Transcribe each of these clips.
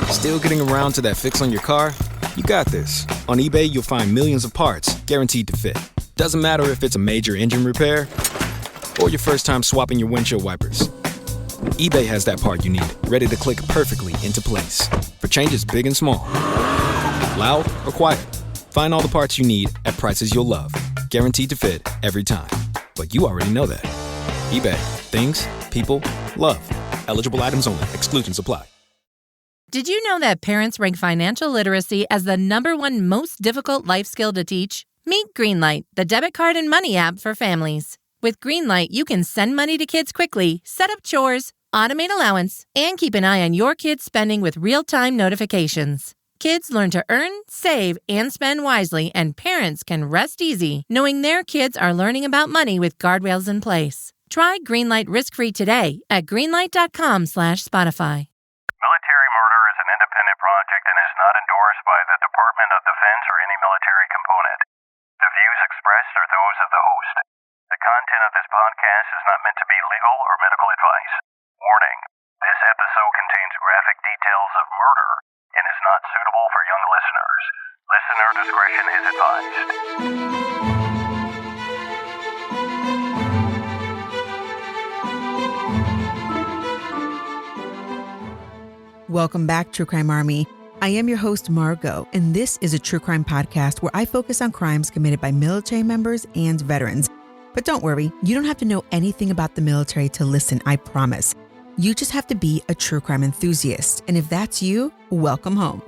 Still getting around to that fix on your car? You got this. On eBay, you'll find millions of parts, guaranteed to fit. Doesn't matter if it's a major engine repair or your first time swapping your windshield wipers. eBay has that part you need, ready to click perfectly into place. For changes big and small. Loud or quiet. Find all the parts you need at prices you'll love. Guaranteed to fit every time. But you already know that. eBay. Things, people, love. Eligible items only. Exclusions apply. Did you know that parents rank financial literacy as the #1 most difficult life skill to teach? Meet Greenlight, the debit card and money app for families. With Greenlight, you can send money to kids quickly, set up chores, automate allowance, and keep an eye on your kids' spending with real-time notifications. Kids learn to earn, save, and spend wisely, and parents can rest easy knowing their kids are learning about money with guardrails in place. Try Greenlight risk-free today at greenlight.com/Spotify. Military murder is an independent project and is not endorsed by the Department of Defense or any military component. The views expressed are those of the host. The content of this podcast is not meant to be legal or medical advice. Warning, this episode contains graphic details of murder and is not suitable for young listeners. Listener discretion is advised. Welcome back, True Crime Army. I am your host, Margot, and this is a true crime podcast where I focus on crimes committed by military members and veterans. But don't worry, you don't have to know anything about the military to listen, I promise. You just have to be a true crime enthusiast, and if that's you, welcome home.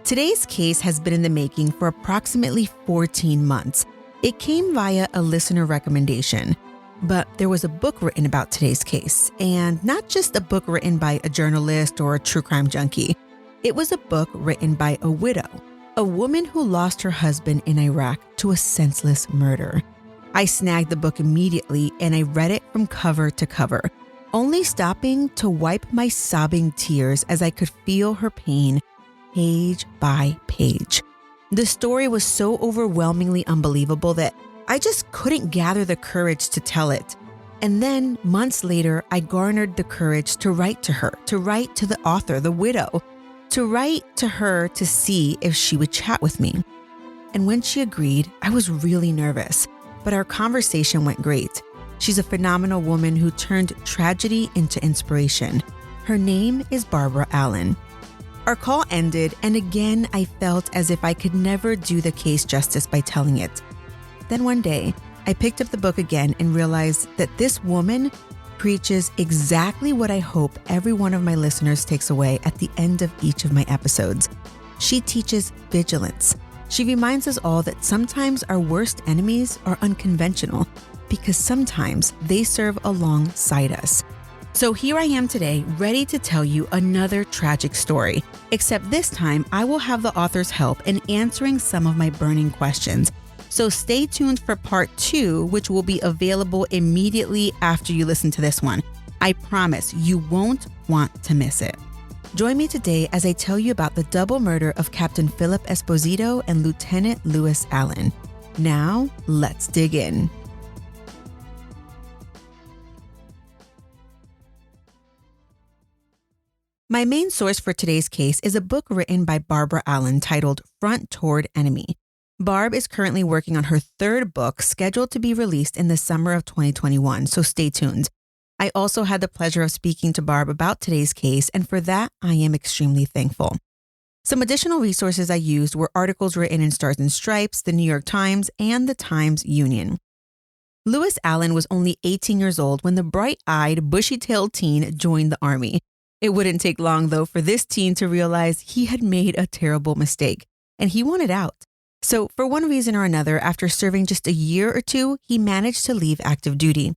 Today's case has been in the making for approximately 14 months. It came via a listener recommendation. But there was a book written about today's case, and not just a book written by a journalist or a true crime junkie. It was a book written by a widow, a woman who lost her husband in Iraq to a senseless murder. I snagged the book immediately and I read it from cover to cover, only stopping to wipe my sobbing tears as I could feel her pain page by page. The story was so overwhelmingly unbelievable that I just couldn't gather the courage to tell it. And then months later, I garnered the courage to write to her, to write to the author, the widow, to write to her to see if she would chat with me. And when she agreed, I was really nervous, but our conversation went great. She's a phenomenal woman who turned tragedy into inspiration. Her name is Barbara Allen. Our call ended, and again, I felt as if I could never do the case justice by telling it. Then one day, I picked up the book again and realized that this woman preaches exactly what I hope every one of my listeners takes away at the end of each of my episodes. She teaches vigilance. She reminds us all that sometimes our worst enemies are unconventional because sometimes they serve alongside us. So here I am today, ready to tell you another tragic story, except this time I will have the author's help in answering some of my burning questions. So stay tuned for part 2, which will be available immediately after you listen to this one. I promise you won't want to miss it. Join me today as I tell you about the double murder of Captain Phillip Esposito and Lieutenant Lewis Allen. Now, let's dig in. My main source for today's case is a book written by Barbara Allen titled Front Toward Enemy. Barb is currently working on her 3rd book, scheduled to be released in the summer of 2021, so stay tuned. I also had the pleasure of speaking to Barb about today's case, and for that, I am extremely thankful. Some additional resources I used were articles written in Stars and Stripes, the New York Times, and the Times-Union. Lewis Allen was only 18 years old when the bright-eyed, bushy-tailed teen joined the Army. It wouldn't take long, though, for this teen to realize he had made a terrible mistake, and he wanted out. So for one reason or another, after serving just a year or two, he managed to leave active duty.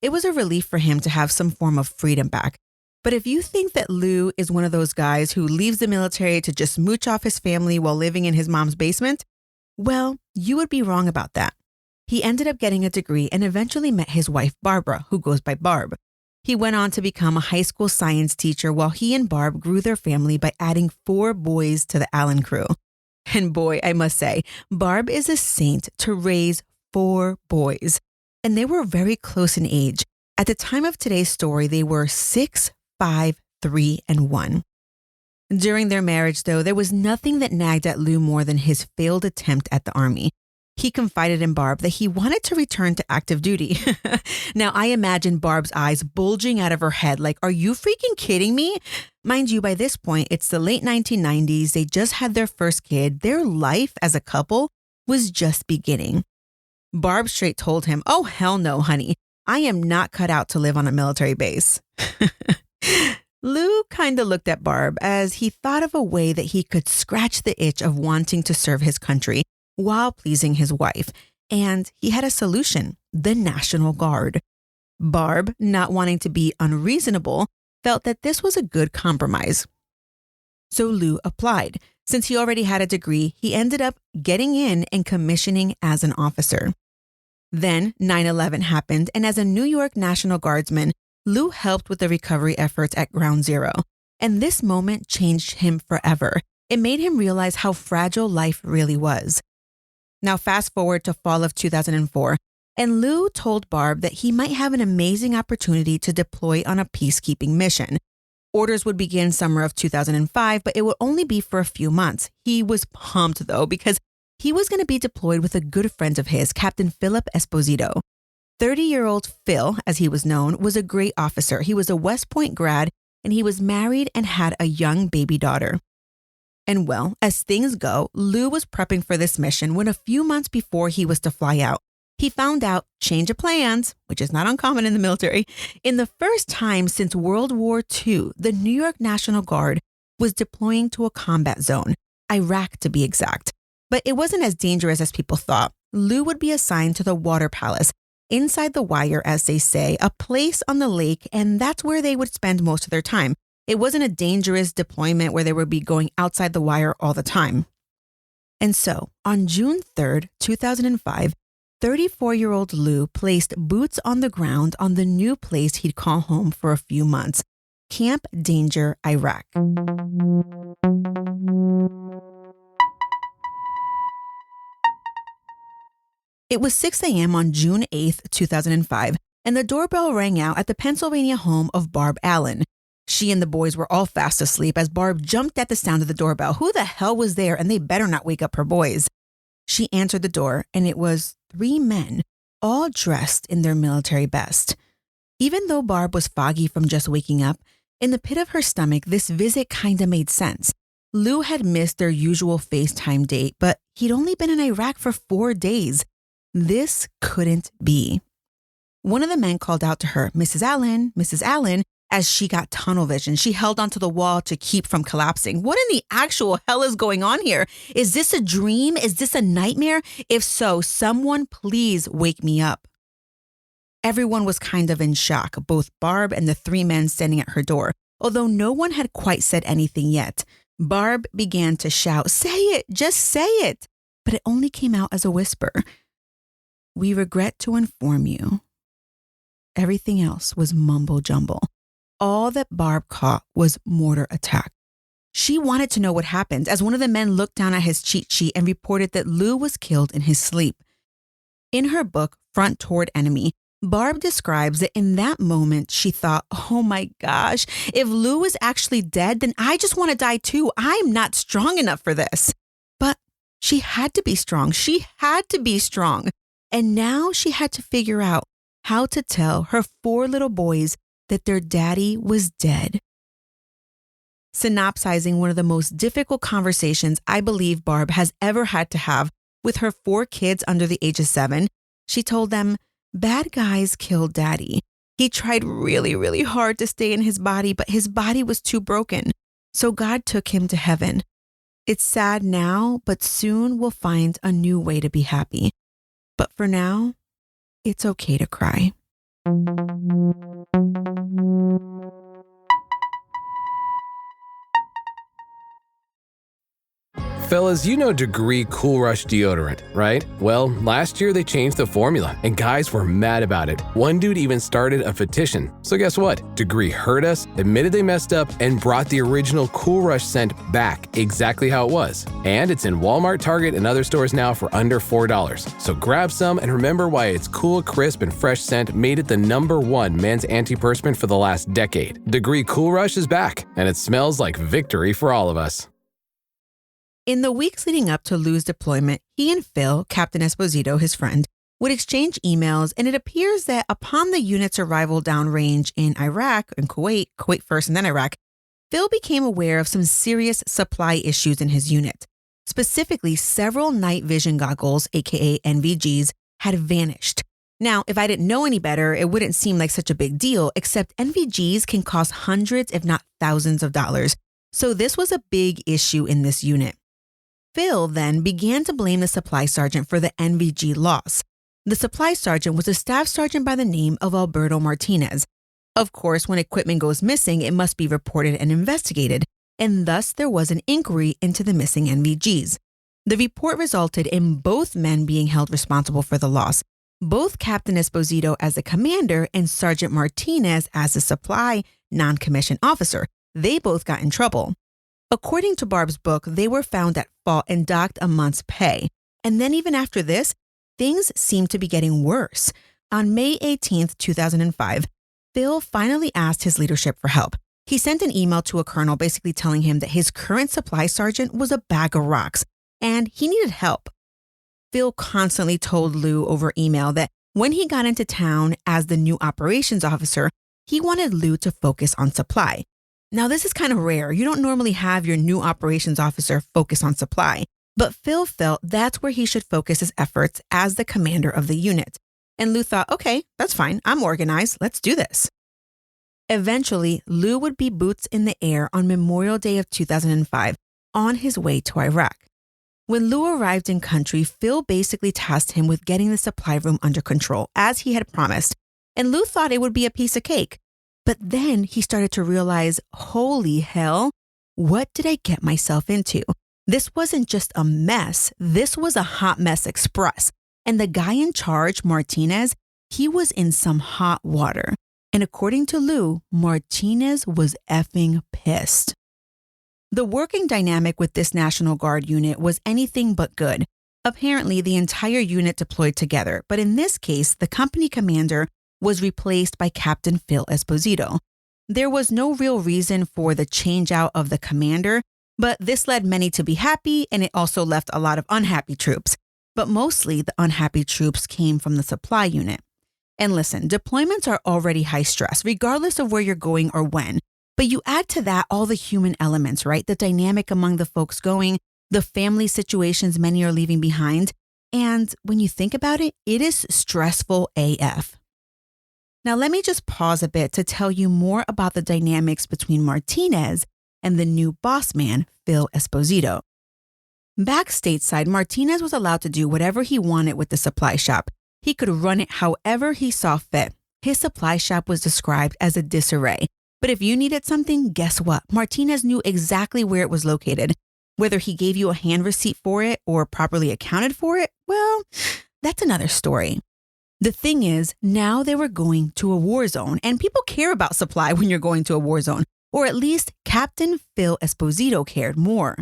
It was a relief for him to have some form of freedom back. But if you think that Lou is one of those guys who leaves the military to just mooch off his family while living in his mom's basement, well, you would be wrong about that. He ended up getting a degree and eventually met his wife, Barbara, who goes by Barb. He went on to become a high school science teacher while he and Barb grew their family by adding 4 boys to the Allen crew. And boy, I must say, Barb is a saint to raise 4 boys. And they were very close in age. At the time of today's story, they were 6, 5, 3, and 1. During their marriage, though, there was nothing that nagged at Lou more than his failed attempt at the Army. He confided in Barb that he wanted to return to active duty. Now, I imagine Barb's eyes bulging out of her head like, are you freaking kidding me? Mind you, by this point, it's the late 1990s. They just had their first kid. Their life as a couple was just beginning. Barb straight told him, oh, hell no, honey. I am not cut out to live on a military base. Lou kind of looked at Barb as he thought of a way that he could scratch the itch of wanting to serve his country while pleasing his wife. And he had a solution: the National Guard. Barb, not wanting to be unreasonable, felt that this was a good compromise. So Lou applied. Since he already had a degree, he ended up getting in and commissioning as an officer. Then 9/11 happened, and as a New York National Guardsman, Lou helped with the recovery efforts at Ground Zero. And this moment changed him forever. It made him realize how fragile life really was. Now fast forward to fall of 2004, and Lou told Barb that he might have an amazing opportunity to deploy on a peacekeeping mission. Orders would begin summer of 2005, but it would only be for a few months. He was pumped though, because he was going to be deployed with a good friend of his, Captain Phillip Esposito. 30-year-old Phil, as he was known, was a great officer. He was a West Point grad, and he was married and had a young baby daughter. And well, as things go, Lou was prepping for this mission when a few months before he was to fly out, he found out change of plans, which is not uncommon in the military. In the first time since World War II, the New York National Guard was deploying to a combat zone, Iraq to be exact. But it wasn't as dangerous as people thought. Lou would be assigned to the Water Palace, inside the wire, as they say, a place on the lake, and that's where they would spend most of their time. It wasn't a dangerous deployment where they would be going outside the wire all the time. And so, on June 3rd, 2005, 34-year-old Lou placed boots on the ground on the new place he'd call home for a few months, Camp Danger, Iraq. It was 6 a.m. on June 8th, 2005, and the doorbell rang out at the Pennsylvania home of Barb Allen. She and the boys were all fast asleep as Barb jumped at the sound of the doorbell. Who the hell was there? And they better not wake up her boys. She answered the door, and it was 3 men, all dressed in their military best. Even though Barb was foggy from just waking up, in the pit of her stomach, this visit kinda made sense. Lou had missed their usual FaceTime date, but he'd only been in Iraq for 4 days. This couldn't be. One of the men called out to her, Mrs. Allen, as she got tunnel vision. She held onto the wall to keep from collapsing. What in the actual hell is going on here? Is this a dream? Is this a nightmare? If so, someone please wake me up. Everyone was kind of in shock, both Barb and the 3 men standing at her door, although no one had quite said anything yet. Barb began to shout, "Say it, just say it." But it only came out as a whisper. "We regret to inform you." Everything else was mumble jumble. All that Barb caught was mortar attack. She wanted to know what happened as one of the men looked down at his cheat sheet and reported that Lou was killed in his sleep. In her book, Front Toward Enemy, Barb describes that in that moment she thought, oh my gosh, if Lou is actually dead, then I just want to die too. I'm not strong enough for this. But she had to be strong. She had to be strong. And now she had to figure out how to tell her 4 little boys that their daddy was dead. Synopsizing one of the most difficult conversations I believe Barb has ever had to have with her 4 kids under the age of 7, she told them, "Bad guys killed daddy. He tried really, really hard to stay in his body, but his body was too broken. So God took him to heaven. It's sad now, but soon we'll find a new way to be happy. But for now, it's okay to cry." Fellas, you know Degree Cool Rush deodorant, right? Well, last year they changed the formula, and guys were mad about it. One dude even started a petition. So guess what? Degree heard us, admitted they messed up, and brought the original Cool Rush scent back exactly how it was. And it's in Walmart, Target, and other stores now for under $4. So grab some and remember why its cool, crisp, and fresh scent made it the #1 men's antiperspirant for the last decade. Degree Cool Rush is back, and it smells like victory for all of us. In the weeks leading up to Lou's deployment, he and Phil, Captain Esposito, his friend, would exchange emails, and it appears that upon the unit's arrival downrange in Iraq and Kuwait first and then Iraq, Phil became aware of some serious supply issues in his unit. Specifically, several night vision goggles, aka NVGs, had vanished. Now, if I didn't know any better, it wouldn't seem like such a big deal, except NVGs can cost hundreds, if not thousands of dollars. So this was a big issue in this unit. Phil then began to blame the supply sergeant for the NVG loss. The supply sergeant was a staff sergeant by the name of Alberto Martinez. Of course, when equipment goes missing, it must be reported and investigated, and thus there was an inquiry into the missing NVGs. The report resulted in both men being held responsible for the loss, both Captain Esposito as the commander and Sergeant Martinez as the supply non-commissioned officer. They both got in trouble. According to Barb's book, they were found at fault and docked a month's pay. And then even after this, things seemed to be getting worse. On May 18th, 2005, Phil finally asked his leadership for help. He sent an email to a colonel basically telling him that his current supply sergeant was a bag of rocks and he needed help. Phil constantly told Lou over email that when he got into town as the new operations officer, he wanted Lou to focus on supply. Now, this is kind of rare. You don't normally have your new operations officer focus on supply, but Phil felt that's where he should focus his efforts as the commander of the unit. And Lou thought, okay, that's fine. I'm organized. Let's do this. Eventually, Lou would be boots in the air on Memorial Day of 2005 on his way to Iraq. When Lou arrived in country, Phil basically tasked him with getting the supply room under control, as he had promised. And Lou thought it would be a piece of cake. But then he started to realize, holy hell, what did I get myself into? This wasn't just a mess. This was a hot mess express. And the guy in charge, Martinez, he was in some hot water. And according to Lou, Martinez was effing pissed. The working dynamic with this National Guard unit was anything but good. Apparently, the entire unit deployed together. But in this case, the company commander was replaced by Captain Phil Esposito. There was no real reason for the change out of the commander, but this led many to be happy, and it also left a lot of unhappy troops. But mostly the unhappy troops came from the supply unit. And listen, deployments are already high stress, regardless of where you're going or when. But you add to that all the human elements, right? The dynamic among the folks going, the family situations many are leaving behind. And when you think about it, it is stressful AF. Now, let me just pause a bit to tell you more about the dynamics between Martinez and the new boss man, Phil Esposito. Back stateside, Martinez was allowed to do whatever he wanted with the supply shop. He could run it however he saw fit. His supply shop was described as a disarray. But if you needed something, guess what? Martinez knew exactly where it was located. Whether he gave you a hand receipt for it or properly accounted for it, well, that's another story. The thing is, now they were going to a war zone, and people care about supply when you're going to a war zone, or at least Captain Phil Esposito cared more.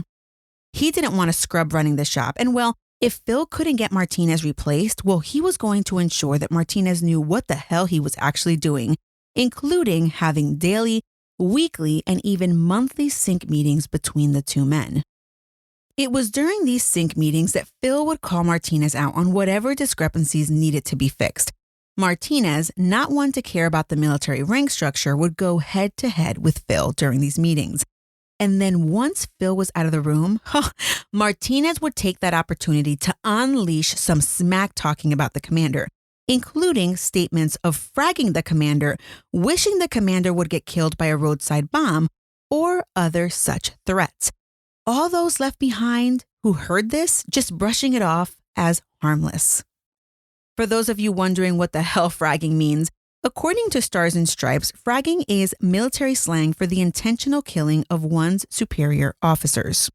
He didn't want to scrub running the shop, and well, if Phil couldn't get Martinez replaced, well, he was going to ensure that Martinez knew what the hell he was actually doing, including having daily, weekly, and even monthly sync meetings between the two men. It was during these sync meetings that Phil would call Martinez out on whatever discrepancies needed to be fixed. Martinez, not one to care about the military rank structure, would go head-to-head with Phil during these meetings. And then once Phil was out of the room, Martinez would take that opportunity to unleash some smack talking about the commander, including statements of fragging the commander, wishing the commander would get killed by a roadside bomb, or other such threats. All those left behind who heard this, just brushing it off as harmless. For those of you wondering what the hell fragging means, according to Stars and Stripes, fragging is military slang for the intentional killing of one's superior officers.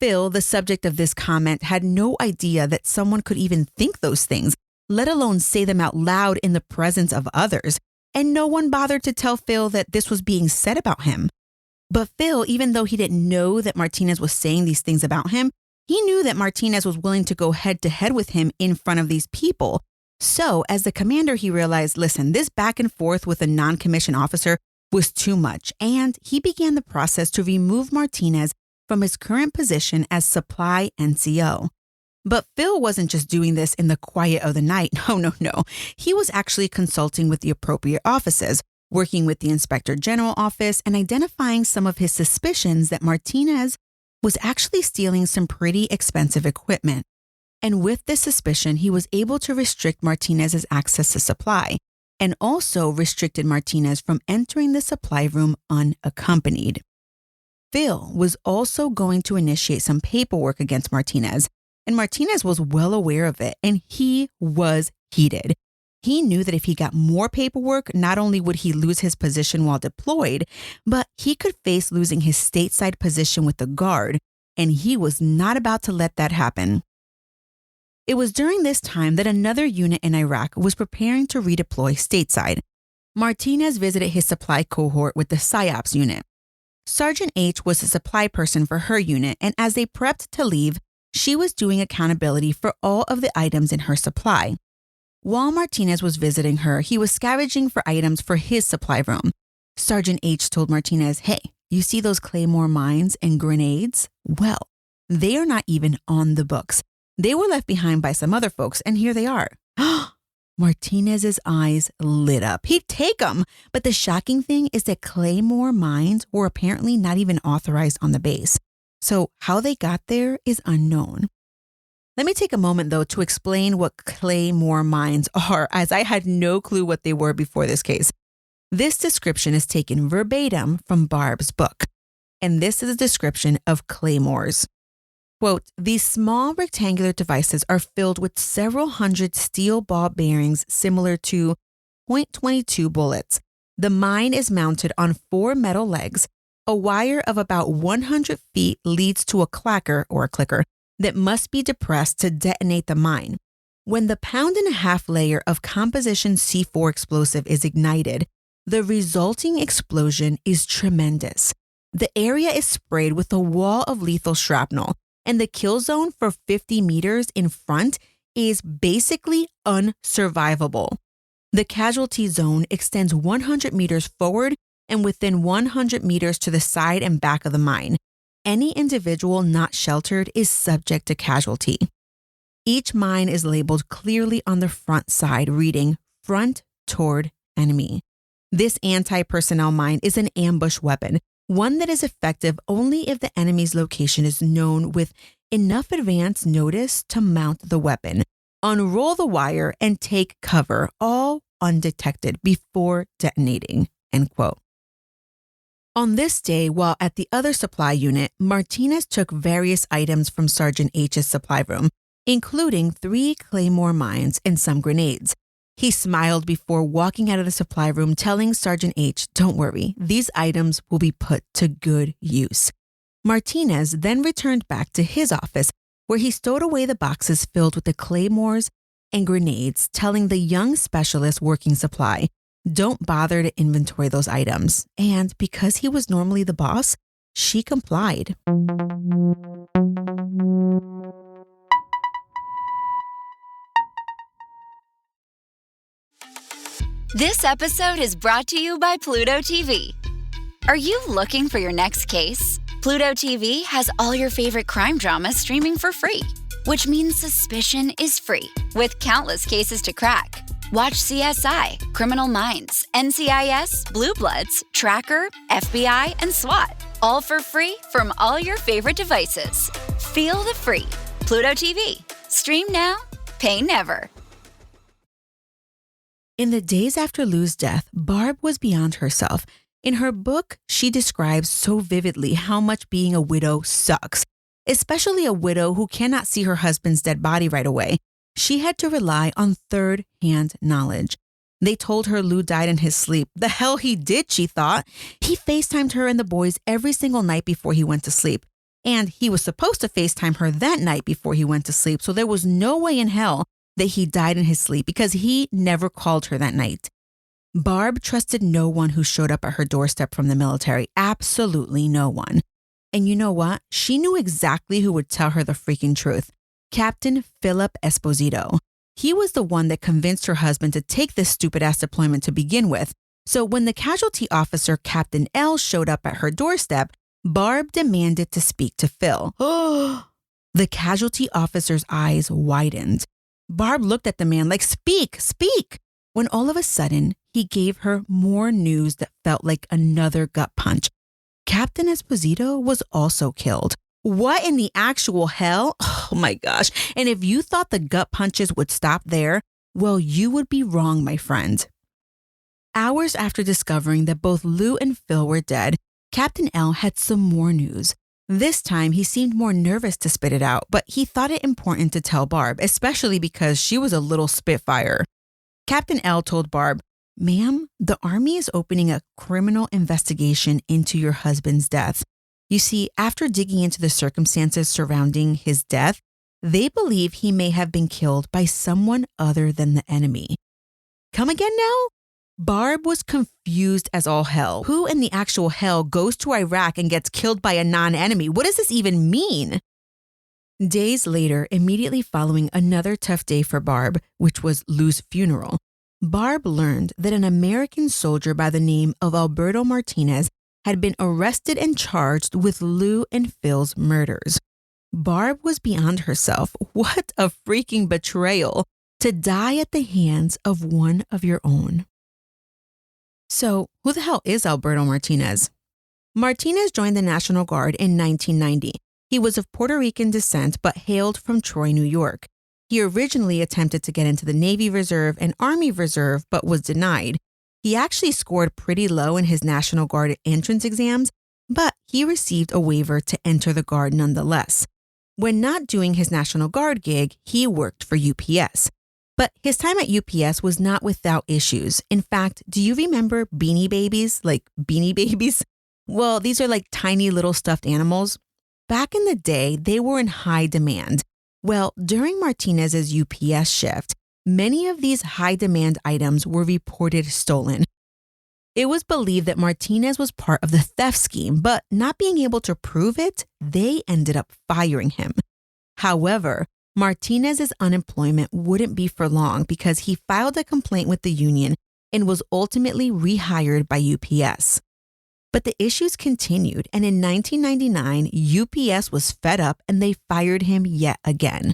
Phil, the subject of this comment, had no idea that someone could even think those things, let alone say them out loud in the presence of others. And no one bothered to tell Phil that this was being said about him. But Phil, even though he didn't know that Martinez was saying these things about him, he knew that Martinez was willing to go head to head with him in front of these people. So as the commander, he realized, listen, this back and forth with a non-commissioned officer was too much. And he began the process to remove Martinez from his current position as supply NCO. But Phil wasn't just doing this in the quiet of the night. No. He was actually consulting with the appropriate offices, working with the Inspector General office and identifying some of his suspicions that Martinez was actually stealing some pretty expensive equipment. And with this suspicion, he was able to restrict Martinez's access to supply and also restricted Martinez from entering the supply room unaccompanied. Phil was also going to initiate some paperwork against Martinez, and Martinez was well aware of it, and he was heated. He knew that if he got more paperwork, not only would he lose his position while deployed, but he could face losing his stateside position with the Guard, and he was not about to let that happen. It was during this time that another unit in Iraq was preparing to redeploy stateside. Martinez visited his supply cohort with the PSYOPs unit. Sergeant H was the supply person for her unit, and as they prepped to leave, she was doing accountability for all of the items in her supply. While Martinez was visiting her, he was scavenging for items for his supply room. Sergeant H told Martinez, hey, you see those Claymore mines and grenades? Well, they are not even on the books. They were left behind by some other folks, and here they are. Martinez's eyes lit up. He'd take them. But the shocking thing is that Claymore mines were apparently not even authorized on the base. So how they got there is unknown. Let me take a moment, though, to explain what Claymore mines are, as I had no clue what they were before this case. This description is taken verbatim from Barb's book, and this is a description of claymores. Quote, these small rectangular devices are filled with several hundred steel ball bearings similar to .22 bullets. The mine is mounted on 4 metal legs. A wire of about 100 feet leads to a clacker or a clicker that must be depressed to detonate the mine. When the 1.5-pound layer of composition C4 explosive is ignited, the resulting explosion is tremendous. The area is sprayed with a wall of lethal shrapnel, and the kill zone for 50 meters in front is basically unsurvivable. The casualty zone extends 100 meters forward and within 100 meters to the side and back of the mine. Any individual not sheltered is subject to casualty. Each mine is labeled clearly on the front side, reading front toward enemy. This anti-personnel mine is an ambush weapon, one that is effective only if the enemy's location is known with enough advance notice to mount the weapon, unroll the wire, and take cover, all undetected before detonating, end quote. On this day, while at the other supply unit, Martinez took various items from Sergeant H's supply room, including 3 Claymore mines and some grenades. He smiled before walking out of the supply room, telling Sergeant H, don't worry, these items will be put to good use. Martinez then returned back to his office, where he stowed away the boxes filled with the claymores and grenades, telling the young specialist working supply, don't bother to inventory those items. And because he was normally the boss, she complied. This episode is brought to you by Pluto TV. Are you looking for your next case? Pluto TV has all your favorite crime dramas streaming for free, which means suspicion is free, with countless cases to crack. Watch CSI, Criminal Minds, NCIS, Blue Bloods, Tracker, FBI, and SWAT, all for free from all your favorite devices. Feel the free. Pluto TV. Stream now, pay never. In the days after Lou's death, Barb was beyond herself. In her book, she describes so vividly how much being a widow sucks, especially a widow who cannot see her husband's dead body right away. She had to rely on third-hand knowledge. They told her Lou died in his sleep. The hell he did, she thought. He FaceTimed her and the boys every single night before he went to sleep. And he was supposed to FaceTime her that night before he went to sleep, so there was no way in hell that he died in his sleep because he never called her that night. Barb trusted no one who showed up at her doorstep from the military. Absolutely no one. And you know what? She knew exactly who would tell her the freaking truth. Captain Phillip Esposito. He was the one that convinced her husband to take this stupid-ass deployment to begin with. So when the casualty officer, Captain L, showed up at her doorstep, Barb demanded to speak to Phil. The casualty officer's eyes widened. Barb looked at the man like, speak, when all of a sudden, he gave her more news that felt like another gut punch. Captain Esposito was also killed. What in the actual hell? Oh my gosh. And if you thought the gut punches would stop there, well, you would be wrong, my friend. Hours after discovering that both Lou and Phil were dead, Captain L had some more news. This time, he seemed more nervous to spit it out, but he thought it important to tell Barb, especially because she was a little spitfire. Captain L told Barb, "Ma'am, the Army is opening a criminal investigation into your husband's death. You see, after digging into the circumstances surrounding his death, they believe he may have been killed by someone other than the enemy." Come again now? Barb was confused as all hell. Who in the actual hell goes to Iraq and gets killed by a non-enemy? What does this even mean? Days later, immediately following another tough day for Barb, which was Lou's funeral, Barb learned that an American soldier by the name of Alberto Martinez had been arrested and charged with Lou and Phil's murders. Barb was beyond herself. What a freaking betrayal to die at the hands of one of your own. So, who the hell is Alberto Martinez? Martinez joined the National Guard in 1990. He was of Puerto Rican descent but hailed from Troy, New York. He originally attempted to get into the Navy Reserve and Army Reserve but was denied. He actually scored pretty low in his National Guard entrance exams, but he received a waiver to enter the Guard nonetheless. When not doing his National Guard gig, he worked for UPS. But his time at UPS was not without issues. In fact, do you remember Beanie Babies? Like Beanie Babies? Well, these are like tiny little stuffed animals. Back in the day, they were in high demand. Well, during Martinez's UPS shift, many of these high-demand items were reported stolen. It was believed that Martinez was part of the theft scheme, but not being able to prove it, they ended up firing him. However, Martinez's unemployment wouldn't be for long because he filed a complaint with the union and was ultimately rehired by UPS. But the issues continued, and in 1999, UPS was fed up and they fired him yet again.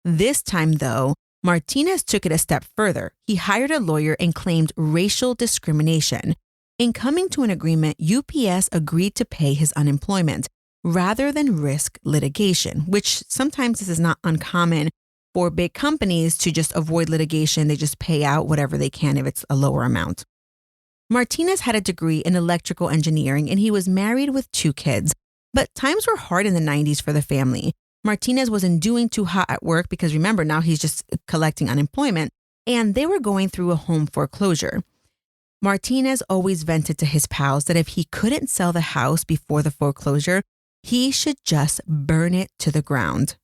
This time, though, Martinez took it a step further. He hired a lawyer and claimed racial discrimination. In coming to an agreement, UPS agreed to pay his unemployment rather than risk litigation, which sometimes this is not uncommon for big companies to just avoid litigation. They just pay out whatever they can if it's a lower amount. Martinez had a degree in electrical engineering and he was married with 2 kids, but times were hard in the 90s for the family. Martinez wasn't doing too hot at work because remember, now he's just collecting unemployment, and they were going through a home foreclosure. Martinez always vented to his pals that if he couldn't sell the house before the foreclosure, he should just burn it to the ground.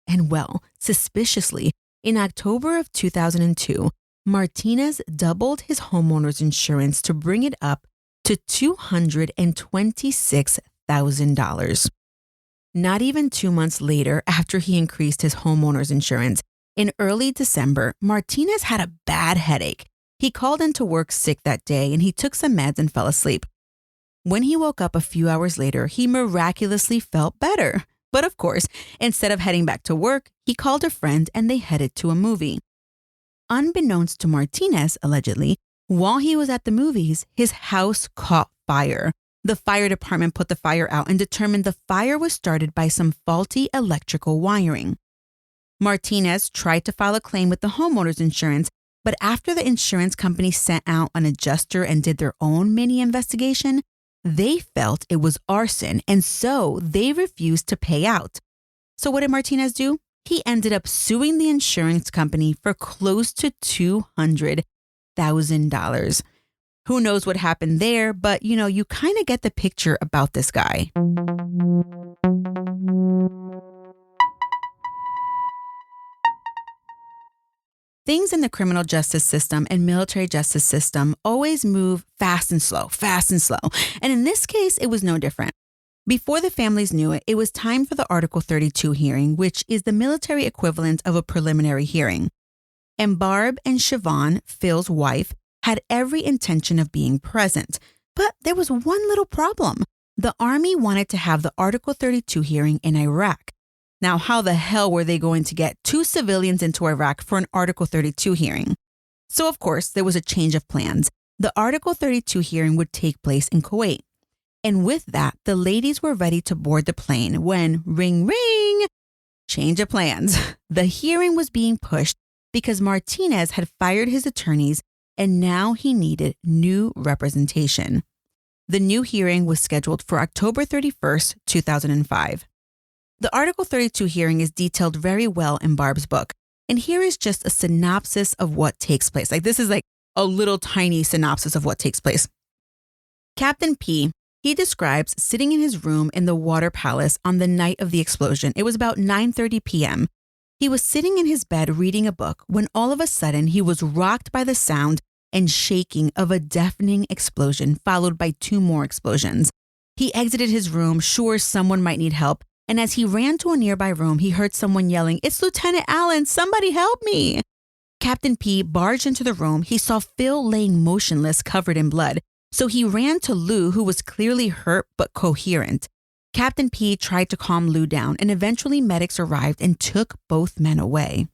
And well, suspiciously, in October of 2002, Martinez doubled his homeowner's insurance to bring it up to $226,000. Not even 2 months later, after he increased his homeowner's insurance, in early December, Martinez had a bad headache. He called into work sick that day and he took some meds and fell asleep. When he woke up a few hours later, he miraculously felt better. But of course, instead of heading back to work, he called a friend and they headed to a movie. Unbeknownst to Martinez, allegedly, while he was at the movies, his house caught fire. The fire department put the fire out and determined the fire was started by some faulty electrical wiring. Martinez tried to file a claim with the homeowner's insurance, but after the insurance company sent out an adjuster and did their own mini investigation, they felt it was arson, and so they refused to pay out. So what did Martinez do? He ended up suing the insurance company for close to $200,000. Who knows what happened there, but you kind of get the picture about this guy. Things in the criminal justice system and military justice system always move fast and slow. And in this case, it was no different. Before the families knew it, it was time for the Article 32 hearing, which is the military equivalent of a preliminary hearing. And Barb and Siobhan, Phil's wife, had every intention of being present. But there was one little problem. The Army wanted to have the Article 32 hearing in Iraq. Now, how the hell were they going to get 2 civilians into Iraq for an Article 32 hearing? So, of course, there was a change of plans. The Article 32 hearing would take place in Kuwait. And with that, the ladies were ready to board the plane when, ring, ring, change of plans. The hearing was being pushed because Martinez had fired his attorneys and now he needed new representation. The new hearing was scheduled for October 31st, 2005. The Article 32 hearing is detailed very well in Barb's book. And here is just a synopsis of what takes place. This is a little tiny synopsis of what takes place. Captain P, he describes sitting in his room in the Water Palace on the night of the explosion. It was about 9:30 p.m. He was sitting in his bed reading a book when all of a sudden he was rocked by the sound and shaking of a deafening explosion, followed by 2 more explosions. He exited his room, sure someone might need help. And as he ran to a nearby room, he heard someone yelling, "It's Lieutenant Allen, somebody help me." Captain P barged into the room. He saw Phil laying motionless, covered in blood. So he ran to Lou, who was clearly hurt but coherent. Captain P tried to calm Lou down, and eventually medics arrived and took both men away.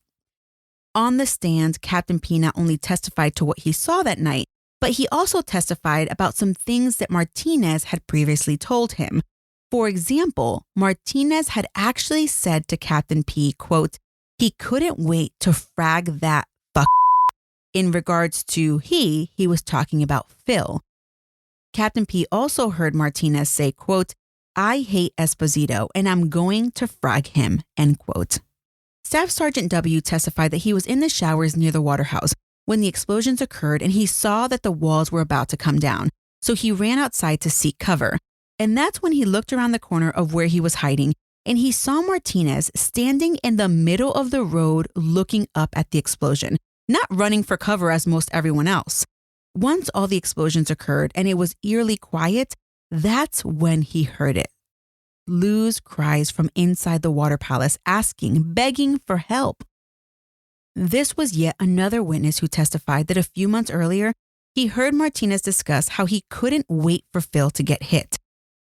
On the stand, Captain P not only testified to what he saw that night, but he also testified about some things that Martinez had previously told him. For example, Martinez had actually said to Captain P, quote, he couldn't wait to frag that fuck. In regards to he was talking about Phil. Captain P also heard Martinez say, quote, I hate Esposito and I'm going to frag him, end quote. Staff Sergeant W testified that he was in the showers near the waterhouse when the explosions occurred and he saw that the walls were about to come down. So he ran outside to seek cover. And that's when he looked around the corner of where he was hiding and he saw Martinez standing in the middle of the road looking up at the explosion, not running for cover as most everyone else. Once all the explosions occurred and it was eerily quiet, that's when he heard it. Lou's cries from inside the Water Palace asking, begging for help. This was yet another witness who testified that a few months earlier, he heard Martinez discuss how he couldn't wait for Phil to get hit.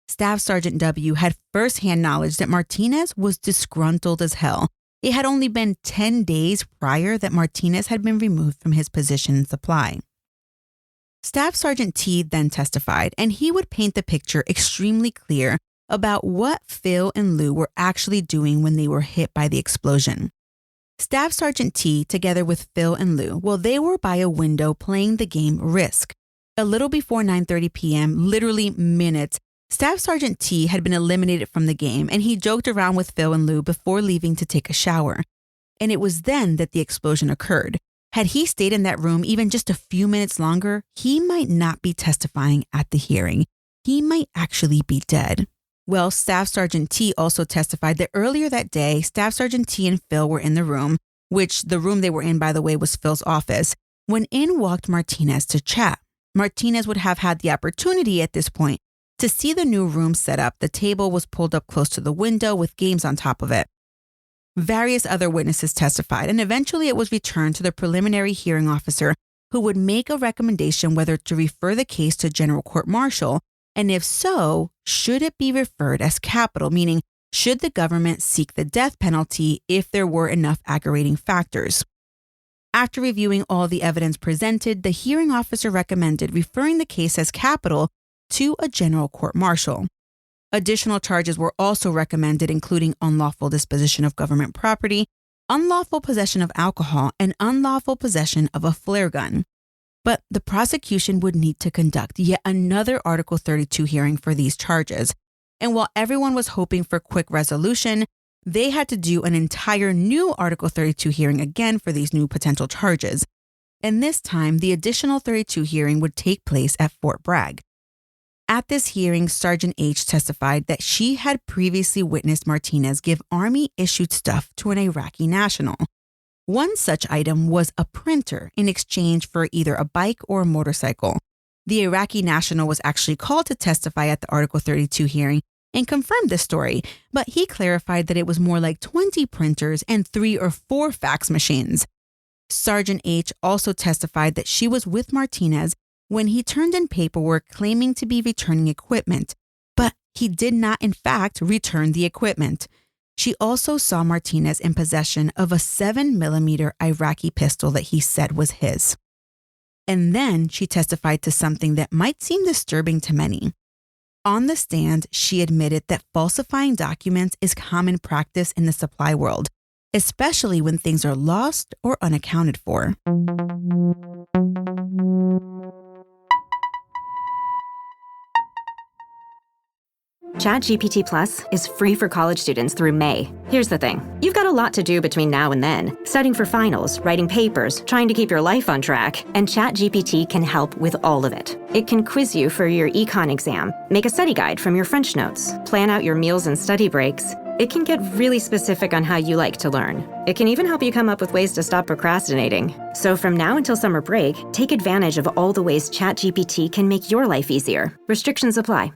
Staff Sergeant W had firsthand knowledge that Martinez was disgruntled as hell. It had only been 10 days prior that Martinez had been removed from his position in supply. Staff Sergeant T then testified, and he would paint the picture extremely clear about what Phil and Lou were actually doing when they were hit by the explosion. Staff Sergeant T, together with Phil and Lou, they were by a window playing the game Risk. A little before 9:30 p.m., literally minutes, Staff Sergeant T had been eliminated from the game, and he joked around with Phil and Lou before leaving to take a shower. And it was then that the explosion occurred. Had he stayed in that room even just a few minutes longer, he might not be testifying at the hearing. He might actually be dead. Well, Staff Sergeant T also testified that earlier that day, Staff Sergeant T and Phil were in the room, which the room they were in, by the way, was Phil's office, when in walked Martinez to chat. Martinez would have had the opportunity at this point to see the new room set up. The table was pulled up close to the window with games on top of it. Various other witnesses testified, and eventually it was returned to the preliminary hearing officer who would make a recommendation whether to refer the case to general court-martial, and if so, should it be referred as capital, meaning should the government seek the death penalty if there were enough aggravating factors. After reviewing all the evidence presented, the hearing officer recommended referring the case as capital to a general court-martial. Additional charges were also recommended, including unlawful disposition of government property, unlawful possession of alcohol, and unlawful possession of a flare gun. But the prosecution would need to conduct yet another Article 32 hearing for these charges. And while everyone was hoping for quick resolution, they had to do an entire new Article 32 hearing again for these new potential charges. And this time, the additional 32 hearing would take place at Fort Bragg. At this hearing, Sergeant H testified that she had previously witnessed Martinez give Army-issued stuff to an Iraqi national. One such item was a printer in exchange for either a bike or a motorcycle. The Iraqi national was actually called to testify at the Article 32 hearing and confirmed this story, but he clarified that it was more like 20 printers and 3 or 4 fax machines. Sergeant H also testified that she was with Martinez when he turned in paperwork claiming to be returning equipment, but he did not in fact return the equipment. She also saw Martinez in possession of a 7mm Iraqi pistol that he said was his. And then she testified to something that might seem disturbing to many. On the stand, she admitted that falsifying documents is common practice in the supply world, especially when things are lost or unaccounted for. ChatGPT Plus is free for college students through May. Here's the thing. You've got a lot to do between now and then. Studying for finals, writing papers, trying to keep your life on track. And ChatGPT can help with all of it. It can quiz you for your econ exam, make a study guide from your French notes, plan out your meals and study breaks. It can get really specific on how you like to learn. It can even help you come up with ways to stop procrastinating. So from now until summer break, take advantage of all the ways ChatGPT can make your life easier. Restrictions apply.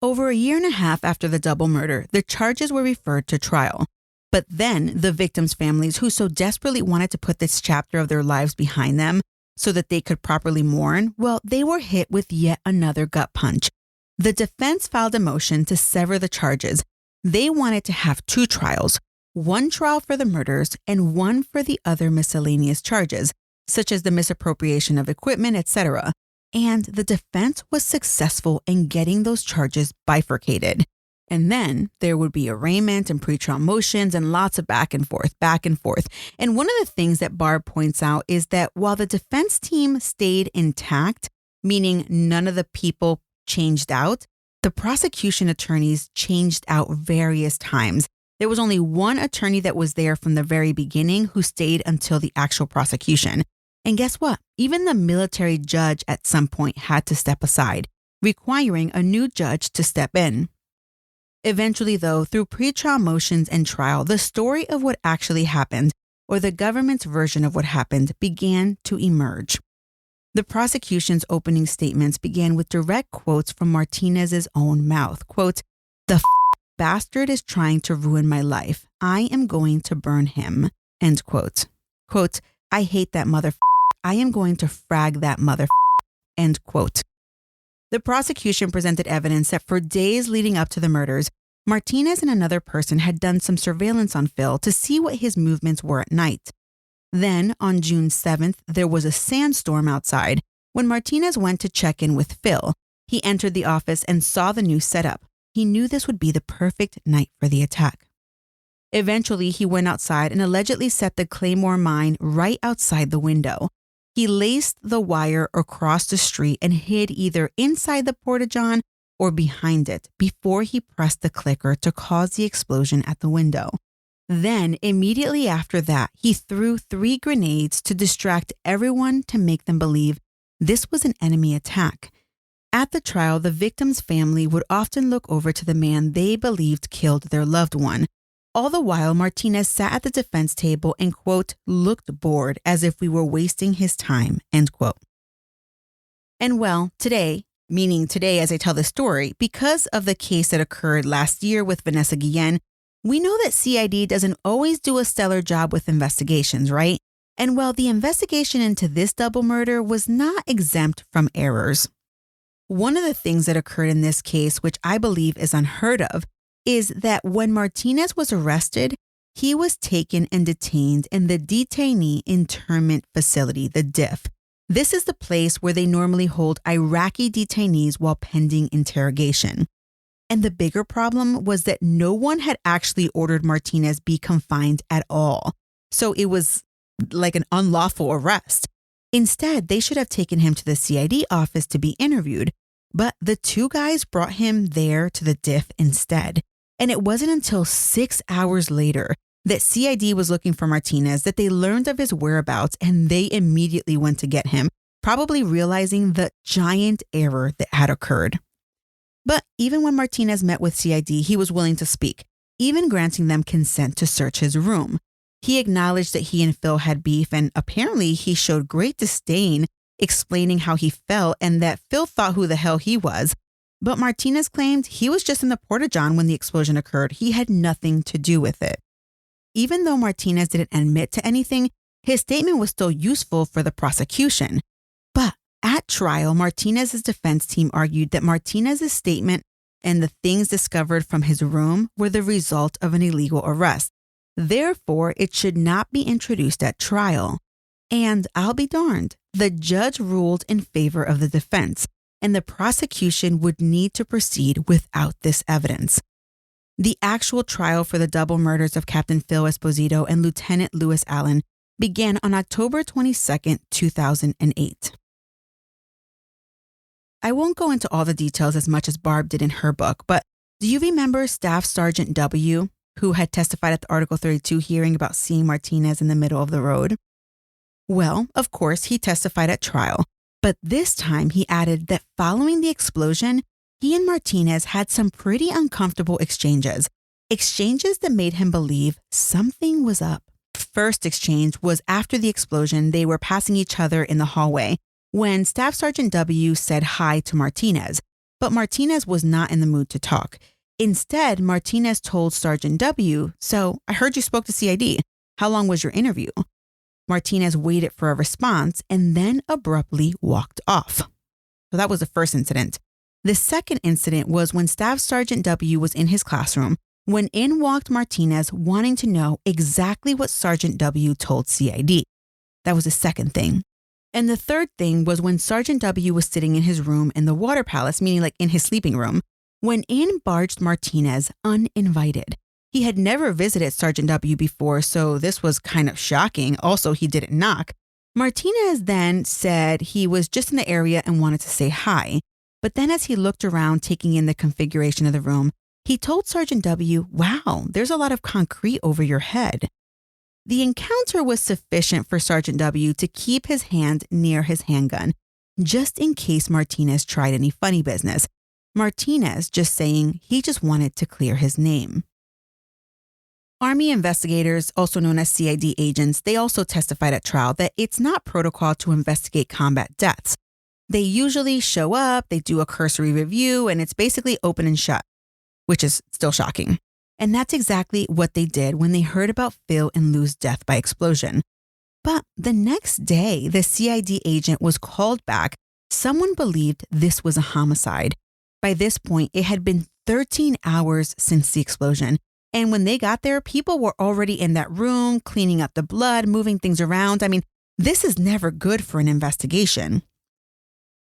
Over a year and a half after the double murder, the charges were referred to trial. But then the victims' families, who so desperately wanted to put this chapter of their lives behind them so that they could properly mourn, well, they were hit with yet another gut punch. The defense filed a motion to sever the charges. They wanted to have 2 trials, one trial for the murders and one for the other miscellaneous charges, such as the misappropriation of equipment, etc. And the defense was successful in getting those charges bifurcated. And then there would be arraignment and pretrial motions and lots of back and forth. And one of the things that Barb points out is that while the defense team stayed intact, meaning none of the people changed out, the prosecution attorneys changed out various times. There was only one attorney that was there from the very beginning who stayed until the actual prosecution. And guess what? Even the military judge at some point had to step aside, requiring a new judge to step in. Eventually, though, through pretrial motions and trial, the story of what actually happened, or the government's version of what happened, began to emerge. The prosecution's opening statements began with direct quotes from Martinez's own mouth. Quote, "The bastard is trying to ruin my life. I am going to burn him." End quote. Quote, "I hate that mother. I am going to frag that mother." End quote. The prosecution presented evidence that for days leading up to the murders, Martinez and another person had done some surveillance on Phil to see what his movements were at night. Then, on June 7th, there was a sandstorm outside. When Martinez went to check in with Phil, he entered the office and saw the new setup. He knew this would be the perfect night for the attack. Eventually, he went outside and allegedly set the Claymore mine right outside the window. He laced the wire across the street and hid either inside the porta-john or behind it before he pressed the clicker to cause the explosion at the window. Then, immediately after that, he threw 3 grenades to distract everyone to make them believe this was an enemy attack. At the trial, the victim's family would often look over to the man they believed killed their loved one. All the while, Martinez sat at the defense table and, quote, looked bored as if we were wasting his time, end quote. And well, today, meaning today as I tell the story, because of the case that occurred last year with Vanessa Guillen, we know that CID doesn't always do a stellar job with investigations, right? And while the investigation into this double murder was not exempt from errors, one of the things that occurred in this case, which I believe is unheard of, is that when Martinez was arrested, he was taken and detained in the Detainee Internment Facility, the DIF. This is the place where they normally hold Iraqi detainees while pending interrogation. And the bigger problem was that no one had actually ordered Martinez be confined at all. So it was like an unlawful arrest. Instead, they should have taken him to the CID office to be interviewed. But the 2 guys brought him there to the DIF instead. And it wasn't until 6 hours later that CID was looking for Martinez that they learned of his whereabouts, and they immediately went to get him, probably realizing the giant error that had occurred. But even when Martinez met with CID, he was willing to speak, even granting them consent to search his room. He acknowledged that he and Phil had beef, and apparently he showed great disdain, explaining how he felt and that Phil thought who the hell he was. But Martinez claimed he was just in the porta-john when the explosion occurred. He had nothing to do with it. Even though Martinez didn't admit to anything, his statement was still useful for the prosecution. But at trial, Martinez's defense team argued that Martinez's statement and the things discovered from his room were the result of an illegal arrest. Therefore, it should not be introduced at trial. And I'll be darned, the judge ruled in favor of the defense, and the prosecution would need to proceed without this evidence. The actual trial for the double murders of Captain Phil Esposito and Lieutenant Louis Allen began on October 22, 2008. I won't go into all the details as much as Barb did in her book, but do you remember Staff Sergeant W., who had testified at the Article 32 hearing about seeing Martinez in the middle of the road? Well, of course, he testified at trial, but this time he added that following the explosion, he and Martinez had some pretty uncomfortable exchanges that made him believe something was up. First exchange was after the explosion. They were passing each other in the hallway when Staff Sergeant W said hi to Martinez, but Martinez was not in the mood to talk. Instead, Martinez told Sergeant W, "So, I heard you spoke to CID. How long was your interview?" Martinez waited for a response and then abruptly walked off. So that was the first incident. The second incident was when Staff Sergeant W was in his classroom when in walked Martinez wanting to know exactly what Sergeant W told CID. That was the second thing. And the third thing was when Sergeant W was sitting in his room in the Water Palace, meaning like in his sleeping room, when in barged Martinez uninvited. He had never visited Sergeant W before, so this was kind of shocking. Also, he didn't knock. Martinez then said he was just in the area and wanted to say hi. But then as he looked around, taking in the configuration of the room, he told Sergeant W, "Wow, there's a lot of concrete over your head." The encounter was sufficient for Sergeant W to keep his hand near his handgun, just in case Martinez tried any funny business. Martinez just saying he just wanted to clear his name. Army investigators, also known as CID agents, they also testified at trial that it's not protocol to investigate combat deaths. They usually show up, they do a cursory review, and it's basically open and shut, which is still shocking. And that's exactly what they did when they heard about Phil and Lou's death by explosion. But the next day, the CID agent was called back. Someone believed this was a homicide. By this point, it had been 13 hours since the explosion. And when they got there, people were already in that room, cleaning up the blood, moving things around. I mean, this is never good for an investigation.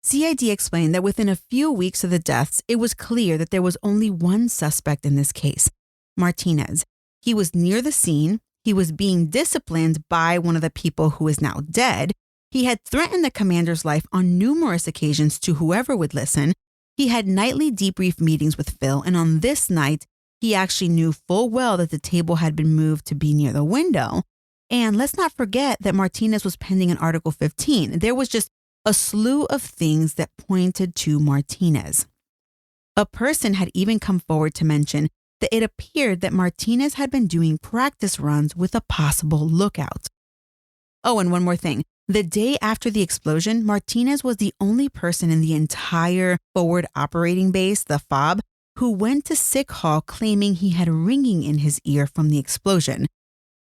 CID explained that within a few weeks of the deaths, it was clear that there was only one suspect in this case, Martinez. He was near the scene. He was being disciplined by one of the people who is now dead. He had threatened the commander's life on numerous occasions to whoever would listen. He had nightly debrief meetings with Phil, and on this night, he actually knew full well that the table had been moved to be near the window. And let's not forget that Martinez was pending an Article 15. There was just a slew of things that pointed to Martinez. A person had even come forward to mention that it appeared that Martinez had been doing practice runs with a possible lookout. Oh, and one more thing. The day after the explosion, Martinez was the only person in the entire forward operating base, the FOB, who went to sick hall claiming he had ringing in his ear from the explosion.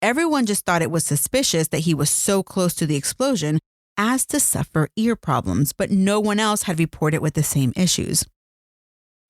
Everyone just thought it was suspicious that he was so close to the explosion as to suffer ear problems, but no one else had reported with the same issues.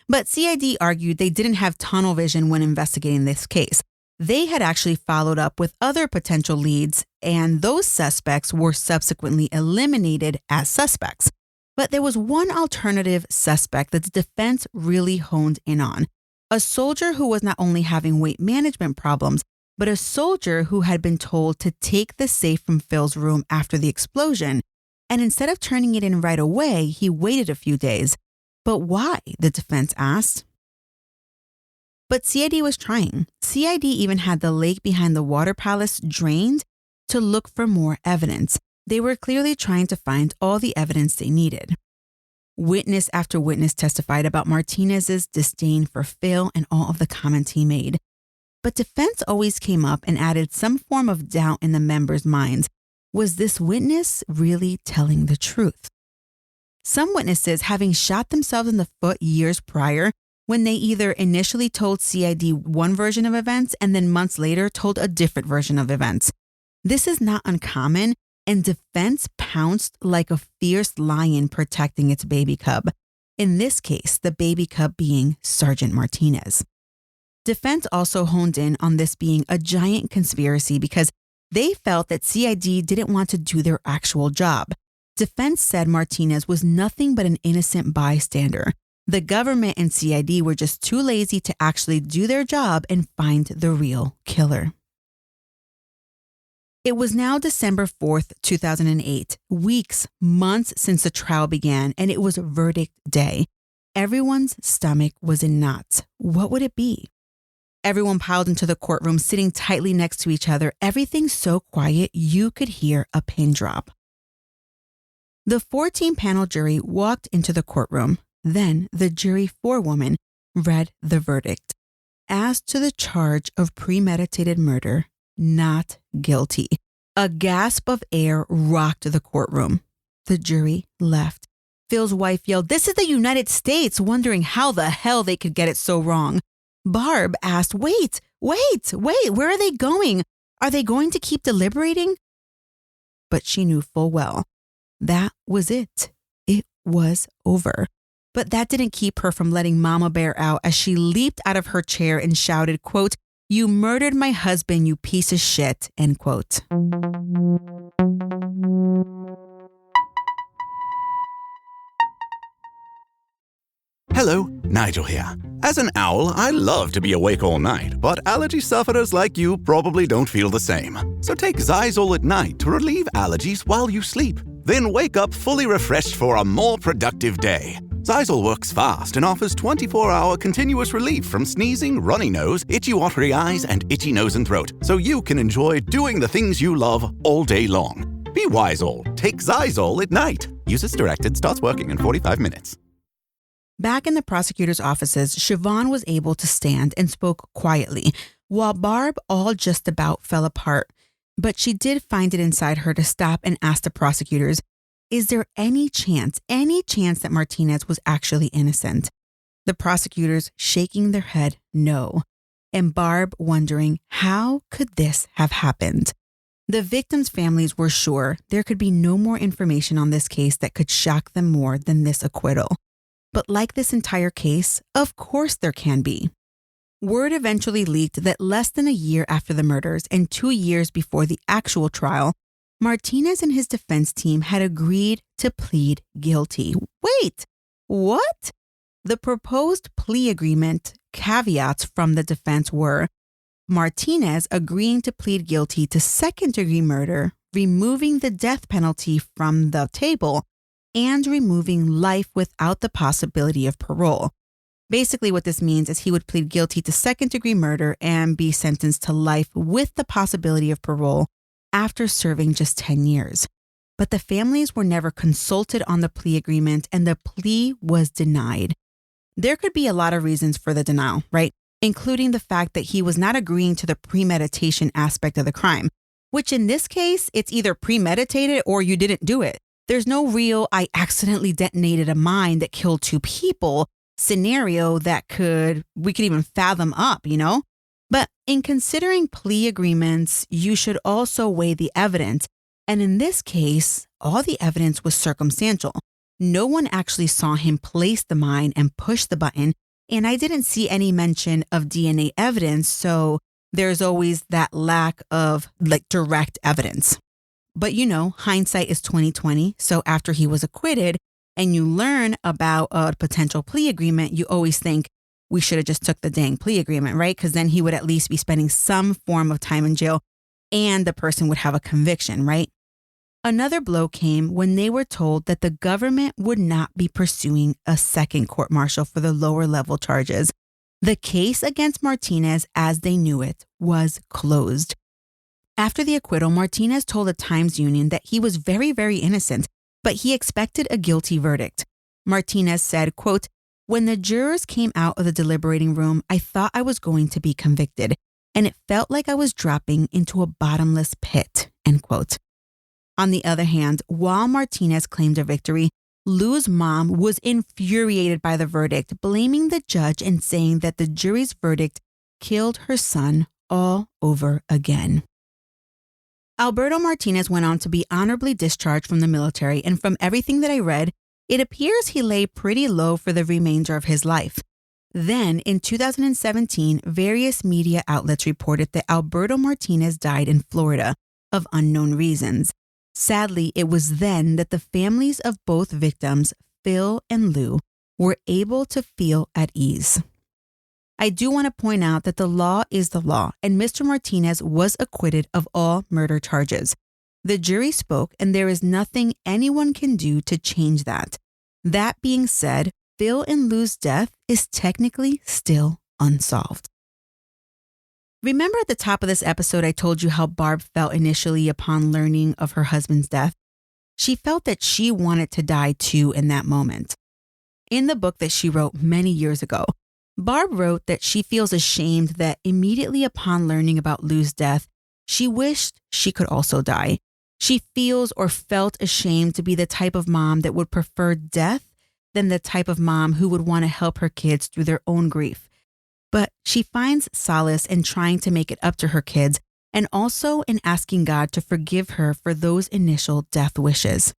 But CID argued they didn't have tunnel vision when investigating this case. They had actually followed up with other potential leads, and those suspects were subsequently eliminated as suspects. But there was one alternative suspect that the defense really honed in on, a soldier who was not only having weight management problems, but a soldier who had been told to take the safe from Phil's room after the explosion. And instead of turning it in right away, he waited a few days. But why? The defense asked. But CID was trying. CID even had the lake behind the Water Palace drained to look for more evidence. They were clearly trying to find all the evidence they needed. Witness after witness testified about Martinez's disdain for Phil and all of the comments he made. but defense always came up and added some form of doubt in the members' minds. Was this witness really telling the truth? Some witnesses having shot themselves in the foot years prior when they either initially told CID one version of events and then months later told a different version of events. This is not uncommon, and defense pounced like a fierce lion protecting its baby cub. In this case, the baby cub being Sergeant Martinez. Defense also honed in on this being a giant conspiracy because they felt that CID didn't want to do their actual job. Defense said Martinez was nothing but an innocent bystander. The government and CID were just too lazy to actually do their job and find the real killer. It was now December 4th, 2008, weeks, months since the trial began, and it was verdict day. Everyone's stomach was in knots. What would it be? Everyone piled into the courtroom, sitting tightly next to each other, everything so quiet you could hear a pin drop. The 14-panel jury walked into the courtroom. Then the jury forewoman read the verdict. As to the charge of premeditated murder, not guilty. A gasp of air rocked the courtroom. The jury left. Phil's wife yelled, "This is the United States," wondering how the hell they could get it so wrong. Barb asked, wait, where are they going? Are they going to keep deliberating? But she knew full well that was it. It was over. But that didn't keep her from letting Mama Bear out as she leaped out of her chair and shouted, quote, "You murdered my husband, you piece of shit," end quote. Hello, Nigel here. As an owl, I love to be awake all night, but allergy sufferers like you probably don't feel the same. So take Zysol at night to relieve allergies while you sleep. Then wake up fully refreshed for a more productive day. Zysol works fast and offers 24-hour continuous relief from sneezing, runny nose, itchy watery eyes, and itchy nose and throat, so you can enjoy doing the things you love all day long. Be Wisol. Take Zysol at night. Use as directed. Starts working in 45 minutes. Back in the prosecutor's offices, Siobhan was able to stand and spoke quietly, while Barb all just about fell apart. But she did find it inside her to stop and ask the prosecutors, is there any chance that Martinez was actually innocent? The prosecutors shaking their head no, and Barb wondering how could this have happened? The victims' families were sure there could be no more information on this case that could shock them more than this acquittal. But like this entire case, of course there can be. Word eventually leaked that less than a year after the murders and 2 years before the actual trial, Martinez and his defense team had agreed to plead guilty. Wait, what? The proposed plea agreement caveats from the defense were Martinez agreeing to plead guilty to second-degree murder, removing the death penalty from the table, and removing life without the possibility of parole. Basically, what this means is he would plead guilty to second-degree murder and be sentenced to life with the possibility of parole after serving just 10 years. But the families were never consulted on the plea agreement, and the plea was denied. There could be a lot of reasons for the denial, right? Including the fact that he was not agreeing to the premeditation aspect of the crime, which in this case, it's either premeditated or you didn't do it. There's no real, I accidentally detonated a mine that killed 2 people scenario that we could even fathom up, you know? But in considering plea agreements, you should also weigh the evidence. And in this case, all the evidence was circumstantial. No one actually saw him place the mine and push the button. And I didn't see any mention of DNA evidence. So there's always that lack of direct evidence. But you know, hindsight is 20/20. So after he was acquitted and you learn about a potential plea agreement, you always think we should have just took the dang plea agreement, right? Because then he would at least be spending some form of time in jail and the person would have a conviction, right? Another blow came when they were told that the government would not be pursuing a second court-martial for the lower level charges. The case against Martinez, as they knew it, was closed. After the acquittal, Martinez told the Times-Union that he was very, very innocent, but he expected a guilty verdict. Martinez said, quote, "When the jurors came out of the deliberating room, I thought I was going to be convicted. and it felt like I was dropping into a bottomless pit, end quote. On the other hand, while Martinez claimed a victory, Lou's mom was infuriated by the verdict, blaming the judge and saying that the jury's verdict killed her son all over again. Alberto Martinez went on to be honorably discharged from the military, and from everything that I read, it appears he lay pretty low for the remainder of his life. Then, in 2017, various media outlets reported that Alberto Martinez died in Florida of unknown reasons. Sadly, it was then that the families of both victims, Phil and Lou, were able to feel at ease. I do want to point out that the law is the law, and Mr. Martinez was acquitted of all murder charges. The jury spoke, and there is nothing anyone can do to change that. That being said, Phil and Lou's death is technically still unsolved. Remember at the top of this episode, I told you how Barb felt initially upon learning of her husband's death? She felt that she wanted to die too in that moment. In the book that she wrote many years ago, Barb wrote that she feels ashamed that immediately upon learning about Lou's death, she wished she could also die. She feels or felt ashamed to be the type of mom that would prefer death than the type of mom who would want to help her kids through their own grief. But she finds solace in trying to make it up to her kids and also in asking God to forgive her for those initial death wishes.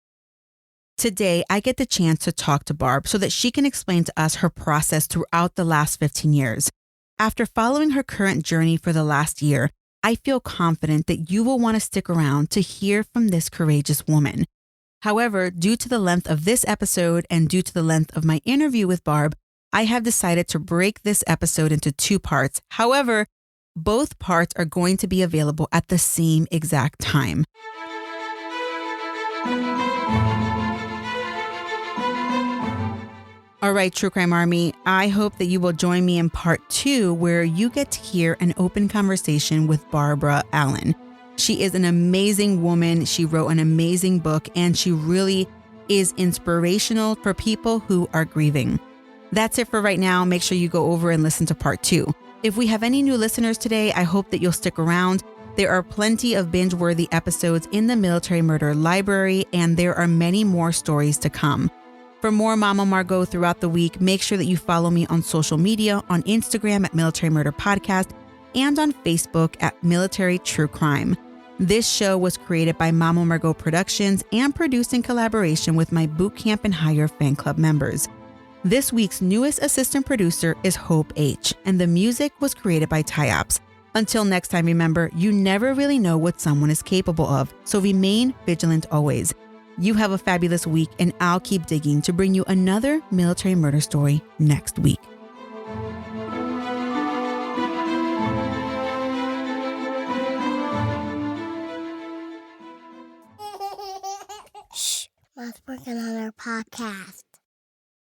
Today, I get the chance to talk to Barb so that she can explain to us her process throughout the last 15 years. After following her current journey for the last year, I feel confident that you will want to stick around to hear from this courageous woman. However, due to the length of this episode and due to the length of my interview with Barb, I have decided to break this episode into 2 parts. However, both parts are going to be available at the same exact time. All right, True Crime Army, I hope that you will join me in part 2, where you get to hear an open conversation with Barbara Allen. She is an amazing woman. She wrote an amazing book, and she really is inspirational for people who are grieving. That's it for right now. Make sure you go over and listen to part 2. If we have any new listeners today, I hope that you'll stick around. There are plenty of binge-worthy episodes in the Military Murder Library, and there are many more stories to come. For more Mama Margot throughout the week, make sure that you follow me on social media, on Instagram at Military Murder Podcast, and on Facebook at Military True Crime. This show was created by Mama Margot Productions and produced in collaboration with my Boot Camp and Hire fan club members. This week's newest assistant producer is Hope H, and the music was created by Tyops. Until next time, remember, you never really know what someone is capable of, so remain vigilant always. You have a fabulous week, and I'll keep digging to bring you another military murder story next week.